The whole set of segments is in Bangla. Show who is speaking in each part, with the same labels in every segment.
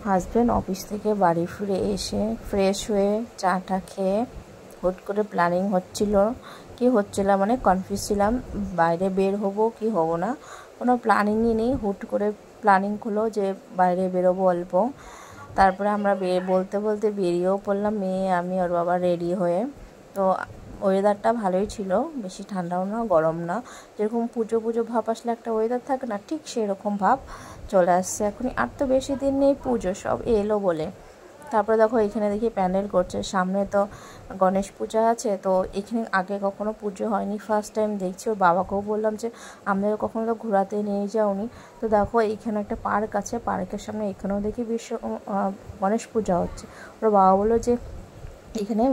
Speaker 1: হাজব্যান্ড অফিস থেকে বাড়ি ফিরে এসে ফ্রেশ হয়ে চা টা খেয়ে হুট করে প্ল্যানিং হচ্ছিল মানে কনফিউজ ছিলাম বাইরে বের হব কি হব না, কোনো প্ল্যানিংই নেই। হুট করে প্ল্যানিং হলো যে বাইরে বেরোবো অল্প। তারপরে আমরা বলতে বলতে বেরিয়েও পড়লাম, মেয়ে আমি ওর বাবা রেডি হয়ে। তো ওয়েদারটা ভালোই ছিল, বেশি ঠান্ডাও না গরম না, যেরকম পুজো পুজো ভাব আসলে একটা ওয়েদার থাকে না, ঠিক সেরকম ভাব চলে আসছে এখনই। আর তো বেশি দিন নেই পুজো, সব এলো বলে। তারপরে দেখো এখানে দেখি প্যান্ডেল করছে, সামনে তো গণেশ পূজা আছে। তো এখানে আগে কখনো পুজো হয়নি, ফার্স্ট টাইম দেখছি। ওর বাবাকেও বললাম যে আমাদের কখনো তো ঘোরাতে নিয়ে যাওনি। তো দেখো এইখানে একটা পার্ক আছে, পার্কের সামনে এখানেও দেখি গণেশ পূজা হচ্ছে। ওর বাবা বললো যে এখানে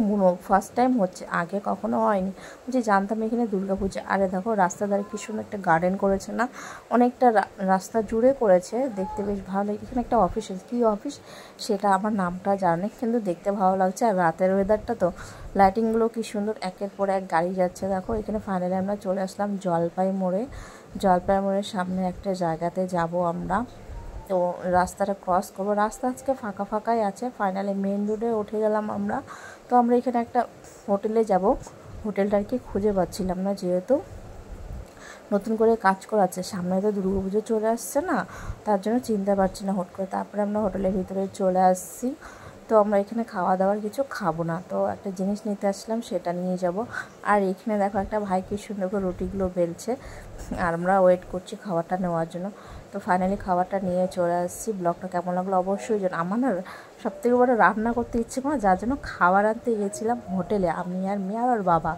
Speaker 1: ফার্স্ট টাইম হচ্ছে, আগে কখনো হয়নি। যে জানতাম এখানে দুর্গা পূজা। আরে দেখো রাস্তার ধারে কি সুন্দর একটা গার্ডেন করেছে না, অনেকটা রাস্তা জুড়ে করেছে, দেখতে বেশ ভালো লাগে। এখানে একটা অফিস আছে, কী অফিস সেটা আমার নামটা জানি, কিন্তু দেখতে ভালো লাগছে। আর রাতের ওয়েদারটা তো লাইটিংগুলো কি সুন্দর, একের পর এক গাড়ি যাচ্ছে। দেখো এখানে ফাইনালি আমরা চলে আসলাম জলপাই মোড়ের সামনে একটা জায়গাতে যাব আমরা। তো রাস্তাটা ক্রস করবো, রাস্তা আজকে ফাঁকা ফাঁকাই আছে। ফাইনালি মেন রোডে উঠে গেলাম আমরা। তো আমরা এখানে একটা হোটেলে যাব, হোটেলটা আর কি খুঁজে পাচ্ছিলাম না, যেহেতু নতুন করে কাজ করাচ্ছে, সামনে তো দুর্গা পুজো চলে আসছে না, তার জন্য চিনতে পারছি না হুট করে। তারপরে আমরা হোটেলের ভিতরে চলে আসছি। তো আমরা এখানে খাওয়া দাওয়ার কিছু খাবো না, তো একটা জিনিস নিতে আসলাম, সেটা নিয়ে যাব। আর এখানে দেখো একটা ভাই কি সুন্দর করে রুটিগুলো বেলছে, আর আমরা ওয়েট করছি খাবারটা নেওয়ার জন্য। তো ফাইনালি খাবারটা নিয়ে চলে আসছি। ব্লগটা কেমন লাগলো অবশ্যই জানো। আমার না সবথেকে বড় রান্না করতে ইচ্ছে করে, যার জন্য খাবার আনতে গেছিলাম হোটেলে, আমি আর মেয়ে আর ওর বাবা।